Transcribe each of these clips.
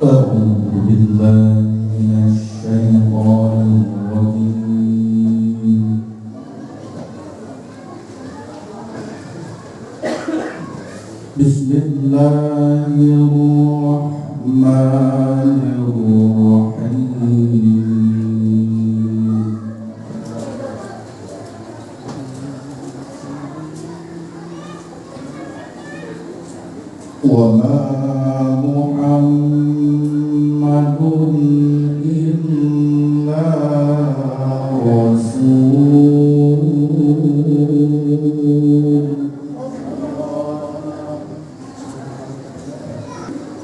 أعوذ بالله من الشيطان الرجيم بسم الله الرحمن الرحيم وما محمد إلا رسول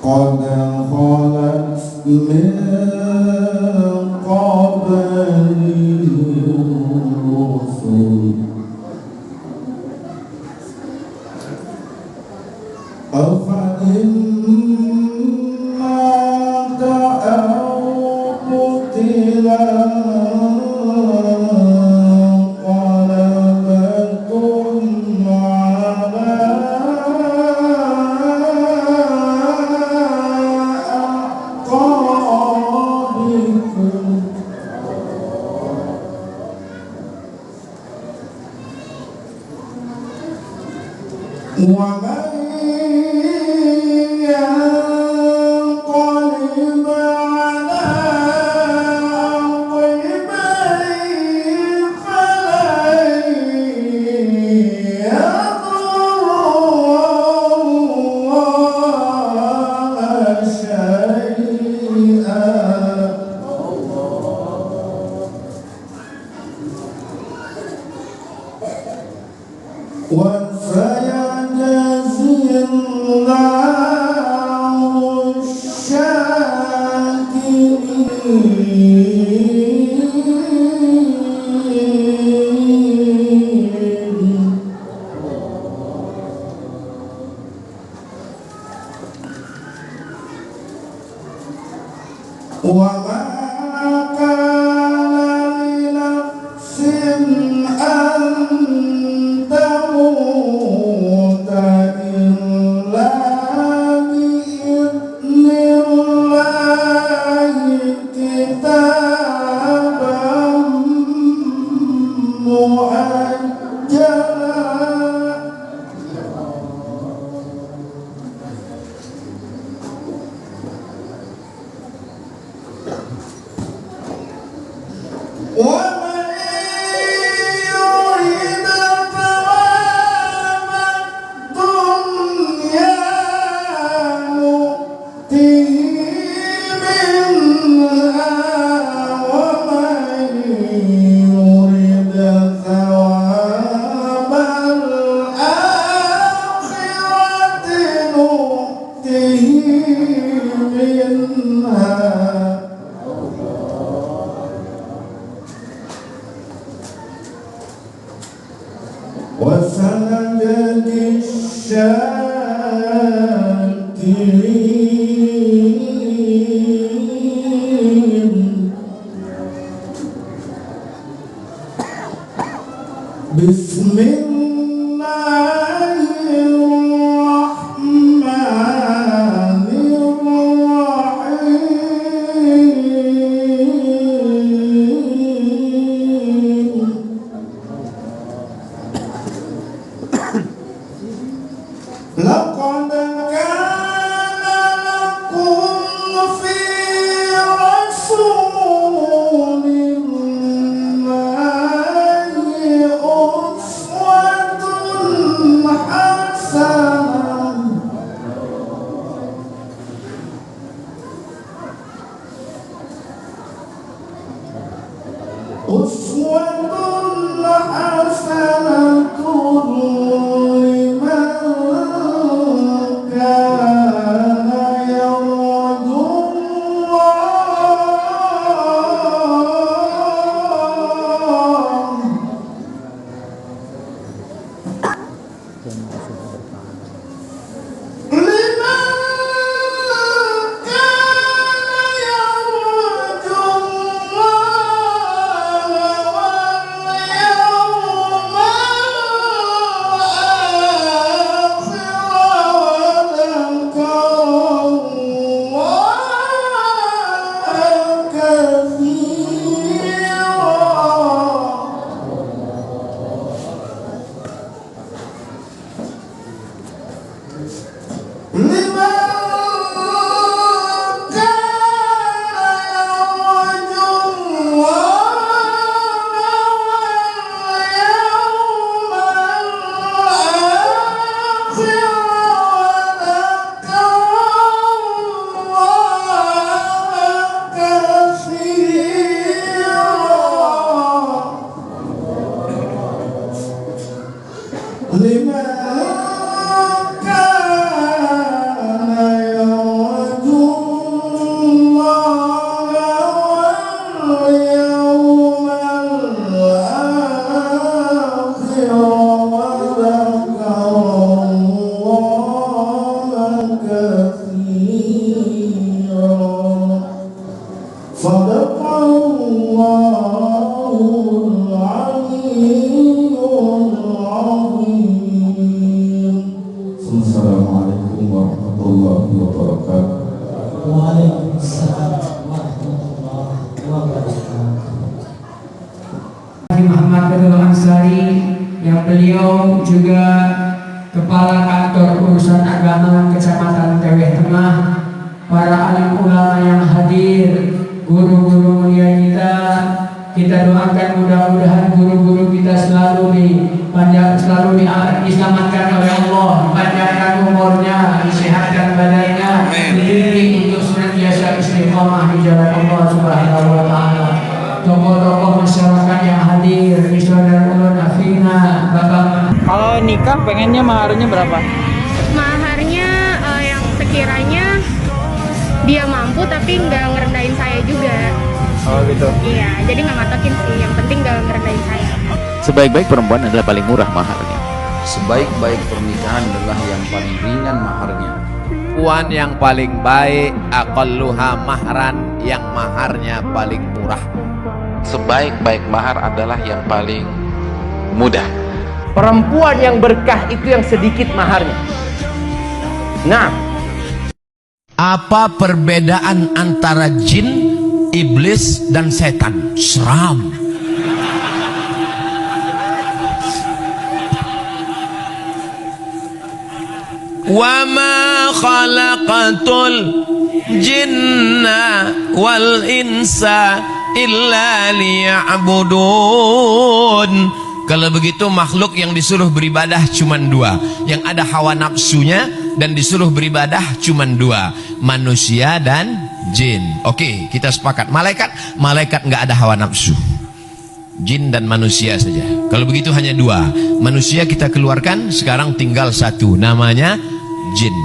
قد خلت من قبله الرسل أفإن مات أو قتل انقلبتم على أعقابكم ومن ينقلب على عقبيه فلن يضر الله شيئا وسيجزي الله الشاكرين وما كان لنفس أن تموت إلا بإذن الله كتابا مؤجلا ومن يريد ثواب الدنيا نؤته منها ومن يريد ثواب الآخرة نؤته منها وسنجزي الشاكرين بسم الله الرحمن الرحيم لقد كان لكم في رسول الله أسوة حسنة juga Kepala Kantor Urusan Agama Kecamatan Teweh Tengah, para alim ulama yang hadir, guru-guru mulia kita doakan mudah-mudahan guru-guru kita selalu diselamatkan oleh Allah, panjangkan umurnya, disehatkan badannya, diberi untuk senantiasa istiqamah di jalan Allah Subhanahu wa taala. Tokoh-tokoh masyarakat yang hadir, saudara ulun Afina, Bapak. Kalau nikah pengennya maharnya berapa? Maharnya yang sekiranya dia mampu tapi nggak ngerendahin saya juga. Oh gitu. Iya, jadi nggak matokin sih. Yang penting nggak ngerendahin saya. Sebaik-baik perempuan adalah paling murah maharnya. Sebaik-baik pernikahan adalah yang paling ringan maharnya. Perempuan yang paling baik aqalluha mahran, yang maharnya paling murah. Sebaik-baik mahar adalah yang paling mudah. Perempuan yang berkah itu yang sedikit maharnya. Nah, apa perbedaan antara jin, iblis, dan setan? Seram. Wa ma khalaqatul jinna wal insa illa liya'budun. Kalau begitu makhluk yang disuruh beribadah cuma dua, yang ada hawa nafsunya dan disuruh beribadah cuma dua, manusia dan jin. Oke, kita sepakat. Malaikat nggak ada hawa nafsu. Jin dan manusia saja. Kalau begitu hanya dua. Manusia kita keluarkan, sekarang tinggal satu, namanya jin.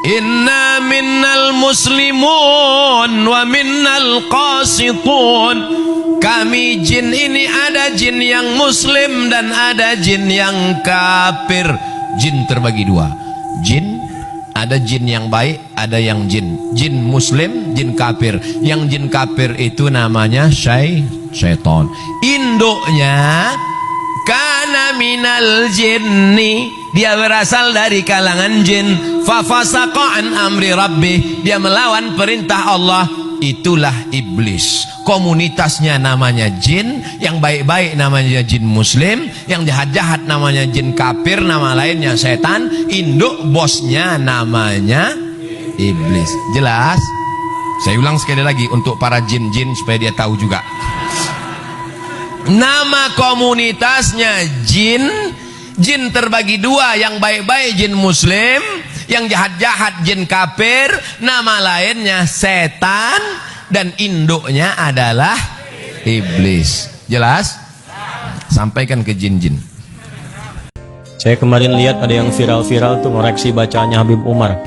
Inna minnal muslimun wa minnal qasitun. Kami jin ini ada jin yang muslim dan ada jin yang kafir. Jin terbagi dua. Jin, ada jin yang baik, ada yang jin. Jin muslim, jin kafir. Yang jin kafir itu namanya syaitan. Induknya kana minal jinni, dia berasal dari kalangan jin. Fafasaqa an amri rabbih, dia melawan perintah Allah. Itulah iblis. Komunitasnya namanya jin, yang baik-baik namanya jin muslim, yang jahat-jahat namanya jin kafir, nama lainnya setan. Induk bosnya namanya iblis. Jelas? Saya ulang sekali lagi untuk para jin-jin supaya dia tahu juga. Nama komunitasnya jin. Jin terbagi dua, yang baik-baik jin muslim, yang jahat-jahat jin kafir, nama lainnya setan, dan induknya adalah iblis. Jelas? Sampaikan ke jin-jin. Saya kemarin lihat ada yang viral-viral tuh ngoreksi bacaannya Habib Umar.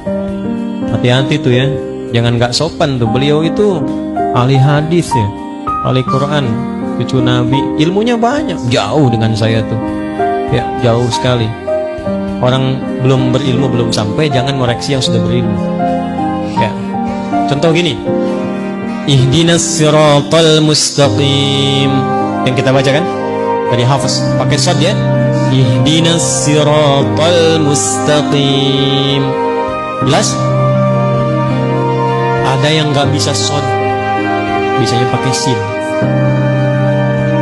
Hati-hati tuh ya, jangan gak sopan tuh. Beliau itu ahli hadis ya, ahli Quran, cucu Nabi, ilmunya banyak, jauh dengan saya tuh ya, jauh sekali. Orang belum berilmu, belum sampai, jangan ngoreksi yang sudah berilmu ya. Contoh gini, ihdinas siratal mustaqim, yang kita baca kan dari Hafiz, pakai shad ya, ihdinas siratal mustaqim. Jelas? Ada yang nggak bisa shad, bisanya pakai sin.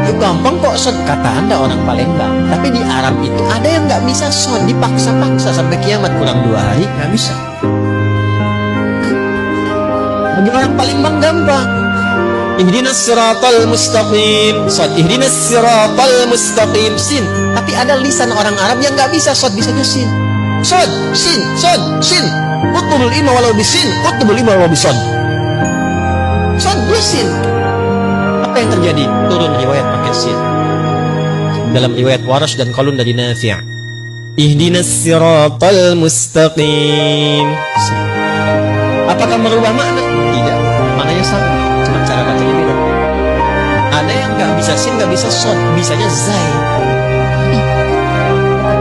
Itu gampang kok shad, kata Anda orang Palembang. Tapi di Arab itu ada yang nggak bisa shad, dipaksa-paksa sampai kiamat, kurang 2 hari nggak bisa. Bagi orang Palembang gampang. Ihdinas siratal mustaqim, shad. Ihdinas siratal mustaqim, sin. Tapi ada lisan orang Arab yang nggak bisa shad, bisanya sin. Shad, sin, shad, sin. Utlubul ilma walau bisin, utlubul ilma walau bisad. Shad, sin. Apa yang terjadi? Turun riwayat pakai sin. Dalam riwayat Warash dan Qalun dari Nafi', ihdinas siratal mustaqim, sin. Apakah merubah makna? Tidak, maknanya sama, cuma cara bacanya beda. Ada yang nggak bisa sin, nggak bisa shad, bisanya zai.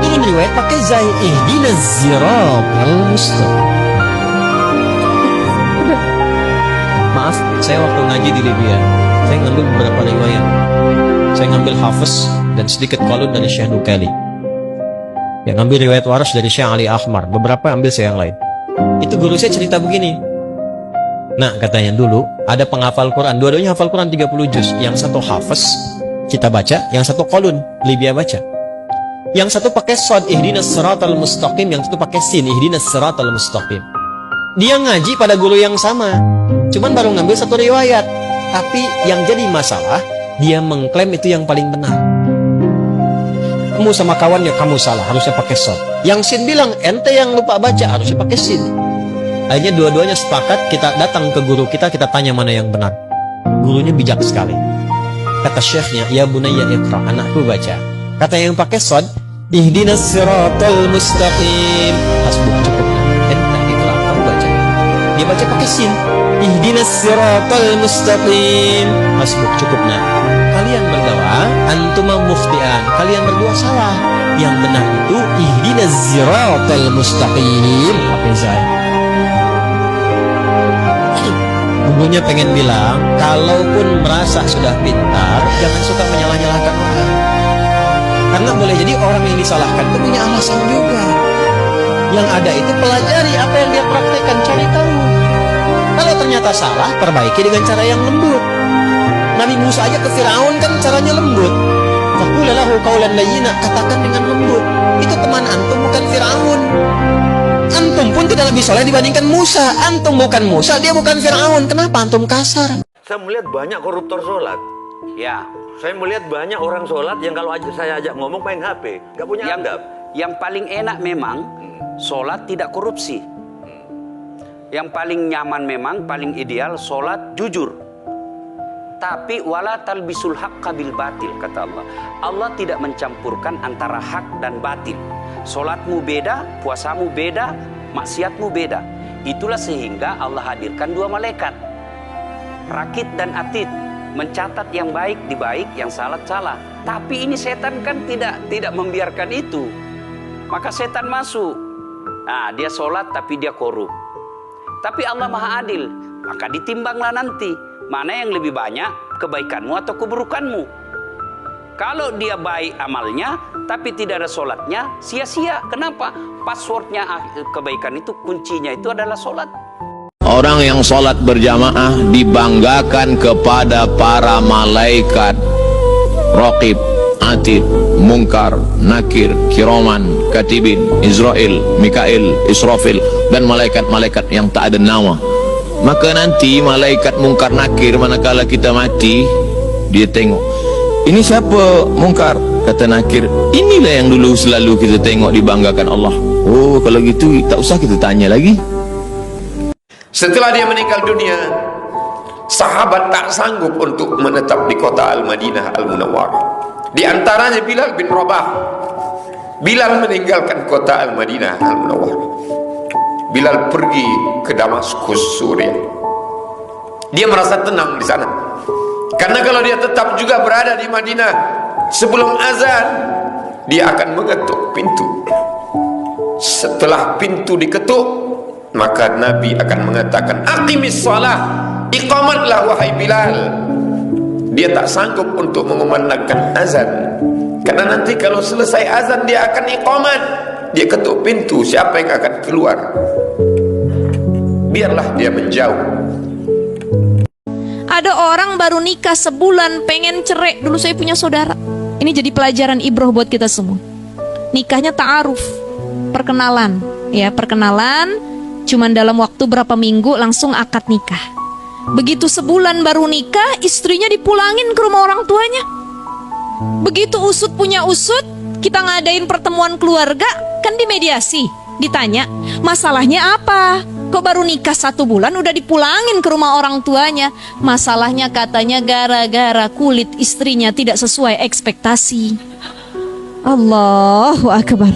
Turun riwayat pakai zai, ihdinas siratal mustaqim. Maaf, saya waktu ngaji di Libya, saya ngambil beberapa riwayat. Saya ngambil Hafiz dan sedikit Qalun dari Syekh Dukali. Yang ngambil riwayat Warash dari Syekh Ali Ahmar. Beberapa ambil saya yang lain. Itu guru saya cerita begini. Nah, katanya dulu ada penghafal Quran, dua-duanya hafal Quran 30 juz. Yang satu Hafiz kita baca, yang satu Qalun Libya baca. Yang satu pakai shad, ihdinas siratal mustaqim. Yang satu pakai sin, ihdinas siratal mustaqim. Dia ngaji pada guru yang sama, cuman baru ngambil satu riwayat. Tapi yang jadi masalah, dia mengklaim itu yang paling benar. Kamu sama kawannya, kamu salah, harusnya pakai shad. Yang sin bilang, ente yang lupa baca, harusnya pakai sin. Akhirnya dua-duanya sepakat, kita datang ke guru kita tanya mana yang benar. Gurunya bijak sekali. Kata syekhnya, ya bunayya iqra, anakku baca. Kata yang pakai shad, ihdinas siratal mustaqim. Hasbuk, cukup. Ente iqra, kamu baca. Dia baca pakai sin, ihdinas siratal mustaqim. Hasbuk, cukup. Nah, kalian berdua antuma muftian, kalian berdua salah. Yang benar itu ihdinas siratal mustaqim. Hafizai. Gurunya pengen bilang, kalaupun merasa sudah pintar, jangan suka menyalah-nyalahkan orang. Karena boleh jadi orang yang disalahkan itu punya alasan juga. Yang ada itu pelajari apa yang dia praktekkan, cari tahu. Kalau ternyata salah, perbaiki dengan cara yang lembut. Nabi Musa aja ke Firaun kan caranya lembut. Faqula lahu qawlan layyina, katakan dengan lembut. Itu teman antum, bukan Firaun. Antum pun tidak lebih soleh dibandingkan Musa. Antum bukan Musa, dia bukan Firaun. Kenapa antum kasar? Saya melihat banyak koruptor sholat. Ya. Saya melihat banyak orang sholat yang kalau saya ajak ngomong main HP, nggak punya adab. Yang paling enak memang sholat tidak korupsi. Yang paling nyaman memang, paling ideal sholat jujur. Tapi wala talbisul haqqa bil batil, kata Allah. Allah tidak mencampurkan antara hak dan batil. Sholatmu beda, puasamu beda, maksiatmu beda. Itulah sehingga Allah hadirkan dua malaikat, Rakit dan Atid, mencatat yang baik di baik, yang salah salah. Tapi ini setan kan tidak membiarkan itu. Maka setan masuk. Nah, dia sholat tapi dia korup. Tapi Allah Maha Adil, maka ditimbanglah nanti mana yang lebih banyak, kebaikanmu atau keburukanmu. Kalau dia baik amalnya tapi tidak ada sholatnya, sia-sia. Kenapa? Passwordnya kebaikan itu, kuncinya itu adalah sholat. Orang yang sholat berjamaah dibanggakan kepada para malaikat Raqib, Atid, Munkar, Nakir, Kiraman, Katibin, Israel, Mikail, Israfil, dan malaikat-malaikat yang tak ada nama. Maka nanti malaikat Munkar Nakir manakala kita mati, dia tengok, ini siapa Munkar? Kata Nakir, inilah yang dulu selalu kita tengok dibanggakan Allah. Oh, kalau gitu tak usah kita tanya lagi. Setelah dia meninggal dunia, sahabat tak sanggup untuk menetap di kota Al-Madinah Al-Munawwarah. Di antaranya Bilal bin Rabah. Bilal meninggalkan kota Al-Madinah Al-Munawwarah. Bilal pergi ke Damaskus, Suriah. Dia merasa tenang di sana. Karena kalau dia tetap juga berada di Madinah sebelum azan, dia akan mengetuk pintu. Setelah pintu diketuk, maka Nabi akan mengatakan, aqimis shalah, iqamatlah wahai Bilal. Dia tak sanggup untuk mengumandangkan azan, karena nanti kalau selesai azan dia akan iqamat. Dia ketuk pintu, siapa yang akan keluar? Biarlah dia menjauh. Ada orang baru nikah sebulan pengen cerai. Dulu saya punya saudara. Ini jadi pelajaran ibroh buat kita semua. Nikahnya ta'aruf, perkenalan. Ya, perkenalan. Cuman dalam waktu berapa minggu langsung akad nikah. Begitu sebulan baru nikah, istrinya dipulangin ke rumah orang tuanya. Begitu usut punya usut, kita ngadain pertemuan keluarga, kan dimediasi. Ditanya, masalahnya apa? Kok baru nikah 1 bulan udah dipulangin ke rumah orang tuanya? Masalahnya katanya gara-gara kulit istrinya tidak sesuai ekspektasi. Allahu Akbar.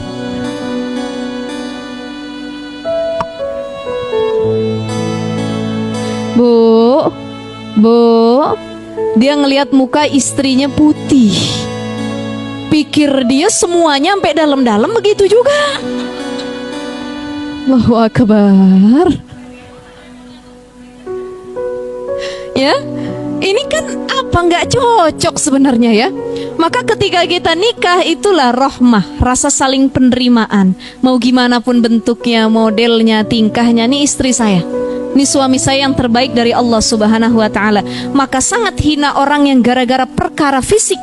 Bu, dia ngelihat muka istrinya putih. Pikir dia semuanya sampai dalam-dalam begitu juga. Allahu Akbar. Ya, ini kan apa nggak cocok sebenarnya ya. Maka ketika kita nikah itulah rahmah, rasa saling penerimaan. Mau gimana pun bentuknya, modelnya, tingkahnya, nih istri saya, ini suami saya yang terbaik dari Allah Subhanahu wa ta'ala. Maka sangat hina orang yang gara-gara perkara fisik,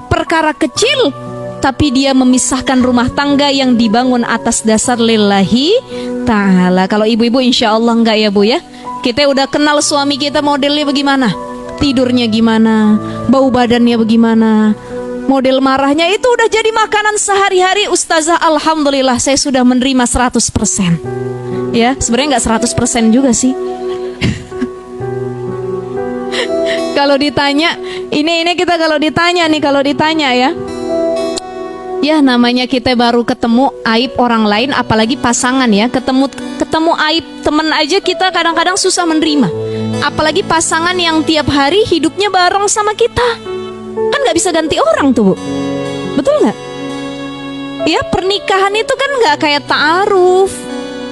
perkara kecil, tapi dia memisahkan rumah tangga yang dibangun atas dasar lillahi ta'ala. Kalau ibu-ibu insya Allah enggak ya Bu ya. Kita udah kenal suami kita modelnya bagaimana, tidurnya gimana, bau badannya bagaimana, model marahnya itu udah jadi makanan sehari-hari. Ustazah, alhamdulillah saya sudah menerima 100%. Ya, sebenarnya nggak 100% juga sih. Kalau ditanya, ini kita kalau ditanya ya. Ya namanya kita baru ketemu aib orang lain, apalagi pasangan ya. Ketemu aib temen aja kita kadang-kadang susah menerima. Apalagi pasangan yang tiap hari hidupnya bareng sama kita. Kan nggak bisa ganti orang tuh Bu. Betul nggak? Ya pernikahan itu kan nggak kayak ta'aruf.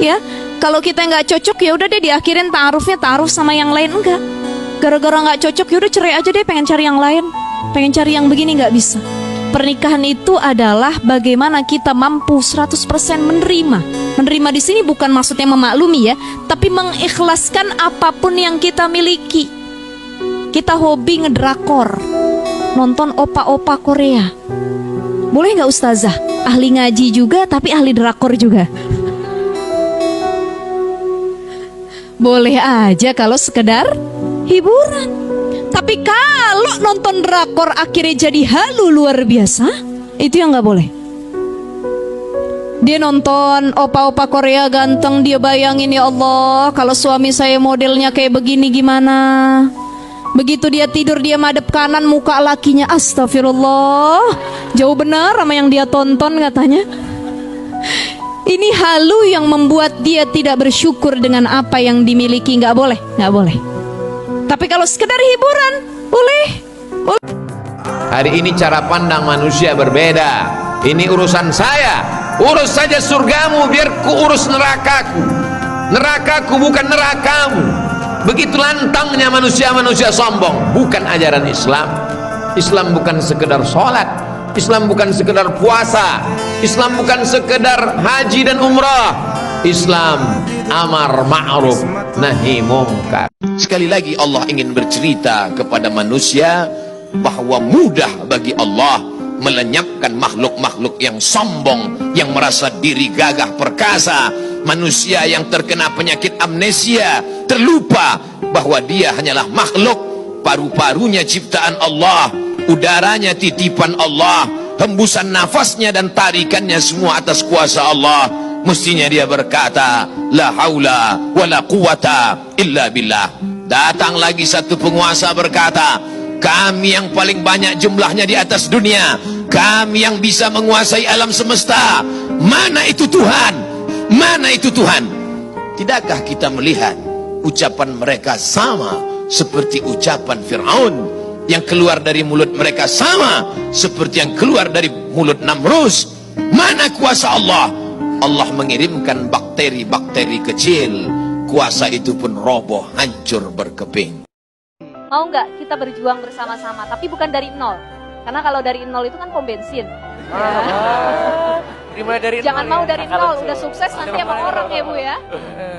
Ya kalau kita nggak cocok ya udah deh diakhirin ta'aruf sama yang lain, enggak. Gara-gara nggak cocok ya udah cerai aja deh, pengen cari yang lain, pengen cari yang begini, nggak bisa. Pernikahan itu adalah bagaimana kita mampu 100% menerima. Menerima di sini bukan maksudnya memaklumi ya, tapi mengikhlaskan apapun yang kita miliki. Kita hobi ngedrakor, nonton opa-opa Korea. Boleh nggak Ustazah? Ahli ngaji juga tapi ahli drakor juga. Boleh aja kalau sekedar hiburan. Tapi kalau nonton drakor akhirnya jadi halu luar biasa, itu yang nggak boleh. Dia nonton opa-opa Korea ganteng, dia bayangin ya Allah kalau suami saya modelnya kayak begini gimana. Begitu dia tidur dia madep kanan, muka lakinya astagfirullah, jauh benar sama yang dia tonton katanya. Ini halu yang membuat dia tidak bersyukur dengan apa yang dimiliki. Nggak boleh, nggak boleh. Tapi kalau sekedar hiburan, boleh. Hari ini cara pandang manusia berbeda. Ini urusan saya. Urus saja surgamu, biar ku urus nerakaku. Nerakaku bukan nerakamu. Begitu lantangnya manusia-manusia sombong. Bukan ajaran Islam. Islam bukan sekedar sholat. Islam bukan sekedar puasa. Islam bukan sekedar haji dan umrah. Islam amar ma'ruf nahi mungkar. Sekali lagi Allah ingin bercerita kepada manusia bahwa mudah bagi Allah melenyapkan makhluk-makhluk yang sombong, yang merasa diri gagah perkasa, manusia yang terkena penyakit amnesia, terlupa bahwa dia hanyalah makhluk, paru-parunya ciptaan Allah, udaranya titipan Allah, hembusan nafasnya dan tarikannya semua atas kuasa Allah. Mestinya dia berkata la haula wala quwata illa billah. Datang lagi satu penguasa berkata, kami yang paling banyak jumlahnya di atas dunia, kami yang bisa menguasai alam semesta. Mana itu Tuhan? Mana itu Tuhan? Tidakkah kita melihat ucapan mereka sama seperti ucapan Fir'aun, yang keluar dari mulut mereka sama seperti yang keluar dari mulut Namrus? Mana kuasa Allah? Allah mengirimkan bakteri-bakteri kecil, kuasa itu pun roboh, hancur berkeping. Mau nggak kita berjuang bersama-sama, tapi bukan dari nol. Karena kalau dari nol itu kan pom bensin. Jangan mau dari nol, udah sukses nanti sama orang ya Bu ya.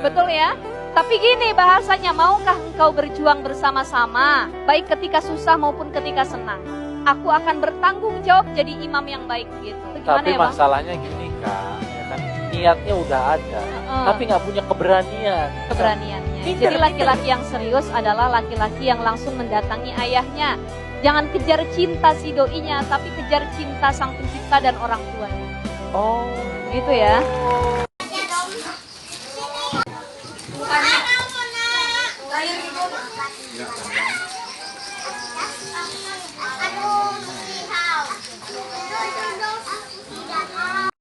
Betul ya? Tapi gini bahasanya, maukah engkau berjuang bersama-sama, baik ketika susah maupun ketika senang? Aku akan bertanggung jawab jadi imam yang baik gitu. Gimana tapi ya, Bang? masalahnya gini Kak, ya kan, niatnya udah ada, tapi nggak punya keberanian. Keberaniannya. Jadi laki-laki yang serius adalah laki-laki yang langsung mendatangi ayahnya. Jangan kejar cinta si doinya, tapi kejar cinta sang pencipta dan orang tuanya. Oh, gitu ya.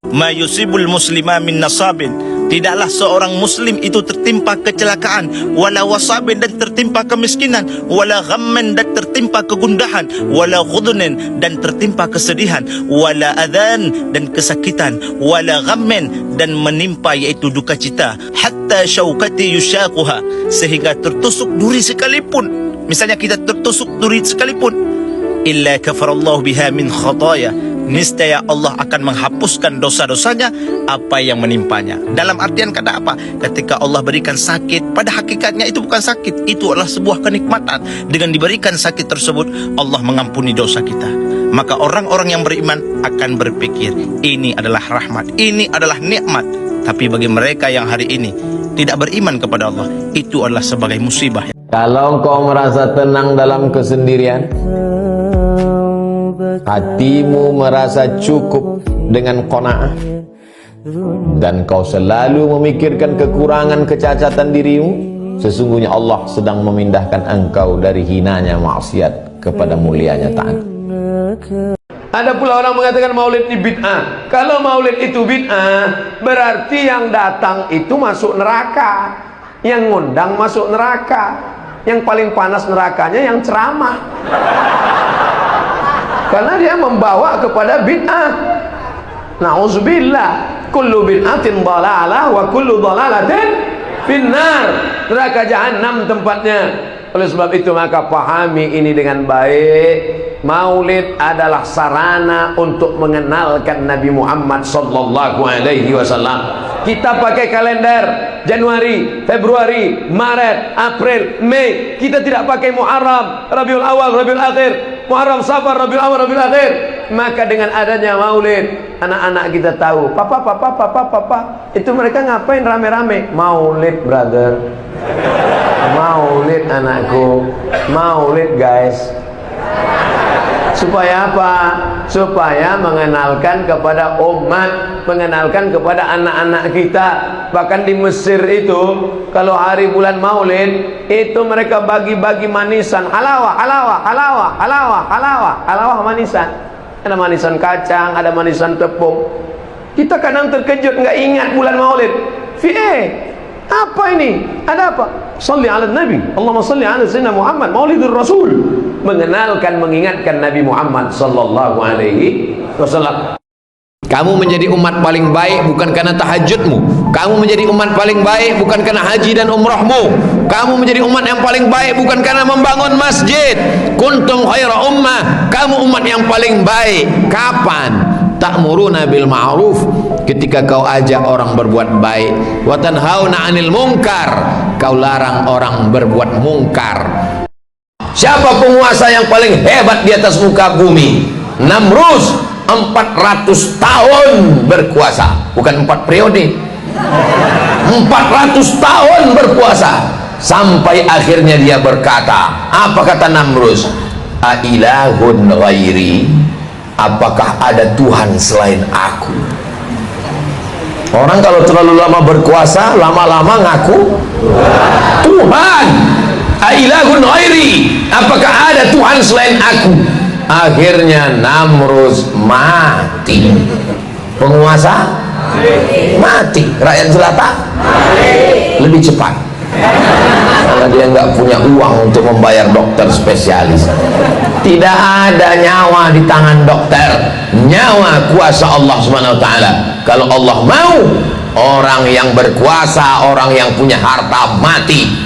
Ma yusibul muslima min nasabin, tidaklah seorang muslim itu tertimpa kecelakaan, wala wasabin dan tertimpa kemiskinan, wala ghamman dan tertimpa kegundahan, wala ghudnin dan tertimpa kesedihan, wala adhan dan kesakitan, wala ghamman dan menimpa yaitu duka cita, hatta syaukati yushaquha, sehingga tertusuk duri sekalipun. Misalnya kita tertusuk duri sekalipun, illa kafarallahu biha min khataya, niscaya Allah akan menghapuskan dosa-dosanya apa yang menimpanya. Dalam artian kata apa? Ketika Allah berikan sakit, pada hakikatnya itu bukan sakit, itu adalah sebuah kenikmatan. Dengan diberikan sakit tersebut, Allah mengampuni dosa kita. maka orang-orang yang beriman akan berpikir ini adalah rahmat, ini adalah nikmat. Tapi bagi mereka yang hari ini tidak beriman kepada Allah, itu adalah sebagai musibah. Kalau engkau merasa tenang dalam kesendirian, hatimu merasa cukup dengan qanaah, dan kau selalu memikirkan kekurangan kecacatan dirimu, sesungguhnya Allah sedang memindahkan engkau dari hinanya maksiat kepada mulianya taat. Ada pula orang mengatakan maulid ini bid'ah. Kalau maulid itu bid'ah, berarti yang datang itu masuk neraka, yang ngundang masuk neraka, yang paling panas nerakanya yang ceramah, karena dia membawa kepada bid'ah. Na'udzubillah, kullu bid'atin dhalalah wa kullu dhalalatin finnar. Neraka jahanam tempatnya. Oleh sebab itu maka pahami ini dengan baik. Maulid adalah sarana untuk mengenalkan Nabi Muhammad sallallahu alaihi wasallam. Kita pakai kalender Januari, Februari, Maret, April, Mei. Kita tidak pakai Muharram, Rabiul Awal, Rabiul Akhir, Muharram, Safar, Rabiul Awal, Rabiul Akhir. Maka dengan adanya Maulid, anak-anak kita tahu, papa, itu mereka ngapain rame-rame? Maulid, brother. Maulid anakku, Maulid guys. Supaya apa? Supaya mengenalkan kepada umat, mengenalkan kepada anak-anak kita. Bahkan di Mesir itu, kalau hari bulan Maulid, itu mereka bagi-bagi manisan, halawah manisan. Ada manisan kacang, ada manisan tepung. Kita kadang terkejut, nggak ingat bulan Maulid. Apa ini? Ada apa? Salli ala Nabi, Allahumma salli ala Sayyidina Muhammad, Maulidur Rasul. Mengenalkan, mengingatkan Nabi Muhammad sallallahu alaihi wasallam. Kamu menjadi umat paling baik bukan karena tahajudmu. Kamu menjadi umat paling baik bukan karena haji dan umrahmu. Kamu menjadi umat yang paling baik bukan karena membangun masjid. Kuntum khaira ummah. Kamu umat yang paling baik. Kapan? Ta'muruna bil ma'ruf, ketika kau ajak orang berbuat baik. Wa tanhauna 'anil munkar, kau larang orang berbuat mungkar. Siapa penguasa yang paling hebat di atas muka bumi? Namrus, 400 tahun berkuasa, bukan 4 periode. 400 tahun berkuasa, sampai akhirnya dia berkata, apa kata Namrus? Ailahun ghairi, apakah ada Tuhan selain aku? Orang kalau terlalu lama berkuasa, lama-lama ngaku Tuhan. Ailahun ghairi, apakah ada Tuhan selain aku? Akhirnya Namrus mati. Penguasa mati, rakyat jelata lebih cepat, karena dia nggak punya uang untuk membayar dokter spesialis. Tidak ada nyawa di tangan dokter, nyawa kuasa Allah Subhanahu wa taala. Kalau Allah mau, orang yang berkuasa, orang yang punya harta mati.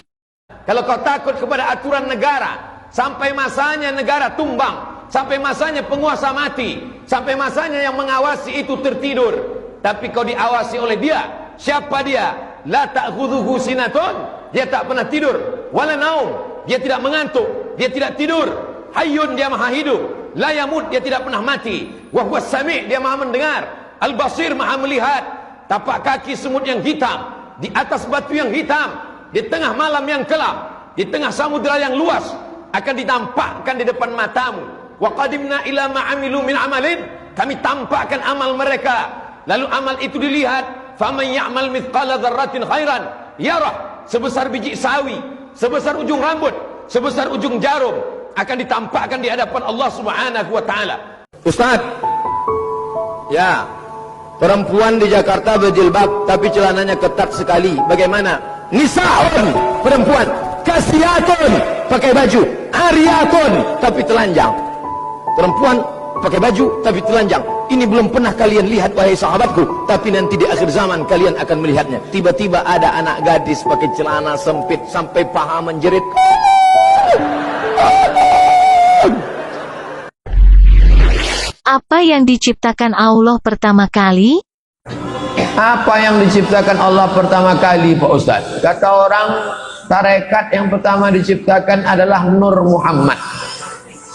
Kalau kau takut kepada aturan negara, sampai masanya negara tumbang, sampai masanya penguasa mati, sampai masanya yang mengawasi itu tertidur, tapi kau diawasi oleh dia. Siapa dia? La ta'khudhuhu sinatun, dia tak pernah tidur. Wala naum, dia tidak mengantuk, dia tidak tidur. Hayyun, dia maha hidup. La yamut, dia tidak pernah mati. Wa huwas sami', dia maha mendengar. Al-basir, maha melihat. Tapak kaki semut yang hitam, di atas batu yang hitam, di tengah malam yang kelam, di tengah samudera yang luas, akan ditampakkan di depan matamu. Wa qadimna ila ma amilu min amalin, kami tampakkan amal mereka, lalu amal itu dilihat. Faman ya'mal mithqala dzarratin khairan yarah, sebesar biji sawi, sebesar ujung rambut, sebesar ujung jarum, akan ditampakkan di hadapan Allah Subhanahu wa taala. Ustaz, ya, perempuan di Jakarta berjilbab tapi celananya ketat sekali. Bagaimana? Nisaun, perempuan kasiyatun, pakai baju, ariyatun tapi telanjang. Perempuan pakai baju tapi telanjang. Ini belum pernah kalian lihat wahai sahabatku, tapi nanti di akhir zaman kalian akan melihatnya. Tiba-tiba ada anak gadis pakai celana sempit sampai paha menjerit. Apa yang diciptakan Allah pertama kali? Apa yang diciptakan Allah pertama kali, Pak Ustaz? Kata orang, tarekat yang pertama diciptakan adalah Nur Muhammad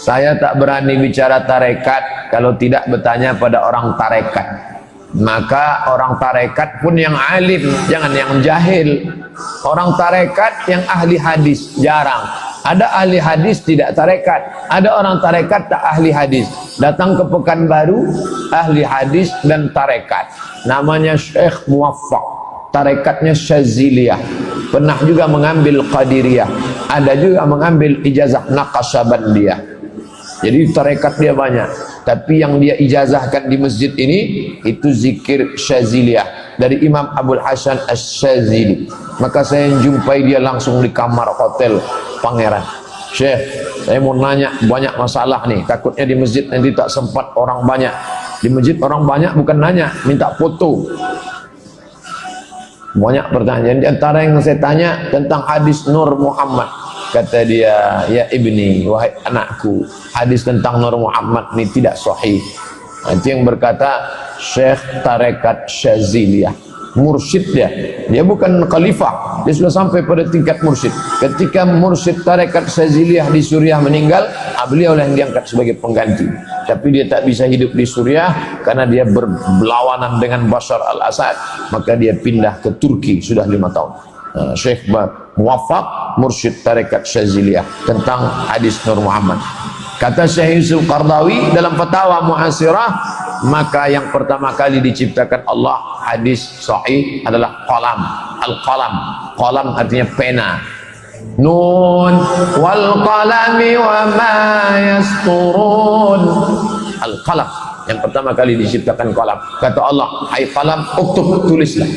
Saya tak berani bicara tarekat kalau tidak bertanya pada orang tarekat. Maka orang tarekat pun yang alim, jangan yang jahil. Orang tarekat yang ahli hadis jarang. Ada ahli hadis tidak tarekat, ada orang tarekat tak ahli hadis. Datang ke Pekanbaru, ahli hadis dan tarekat. Namanya Syekh Muwaffaq, tarekatnya Syaziliyah. Pernah juga mengambil Qadiriyah, ada juga mengambil ijazah Naqsyabandiyah. Jadi tarekat dia banyak, tapi yang dia ijazahkan di masjid ini itu zikir Syaziliyah dari Imam Abul Hasan Asy-Syazili. Maka saya jumpai dia langsung di kamar hotel Pangeran. Syekh, saya mau nanya banyak masalah nih, takutnya di masjid nanti tak sempat orang banyak. Di masjid orang banyak bukan nanya, minta foto. Banyak pertanyaan. Di antara yang saya tanya tentang hadis Nur Muhammad. Kata dia, ya ibni, wahai anakku, hadis tentang Nur Muhammad ini tidak sahih. Itu yang berkata Syekh tarekat Syaziliyah, mursyid dia bukan khalifah, dia sudah sampai pada tingkat mursyid. Ketika mursyid tarekat Syaziliyah di Suriah meninggal, beliau yang diangkat sebagai pengganti. Tapi dia tak bisa hidup di Suriah karena dia berlawanan dengan Bashar al-Assad, maka dia pindah ke Turki sudah 5 tahun. Syekh Muwaffaq, mursyid tarekat Syaziliyah, tentang hadis Nur Muhammad. Kata Syekh Yusuf Qardawi dalam Fatawa Muhasirah, maka yang pertama kali diciptakan Allah hadis sahih adalah qalam. Al-qalam, qalam artinya pena. Nun wal qalami wa ma yasturun. Al-qalam, yang pertama kali diciptakan qalam. Kata Allah, hai qalam, uktub, tulislah.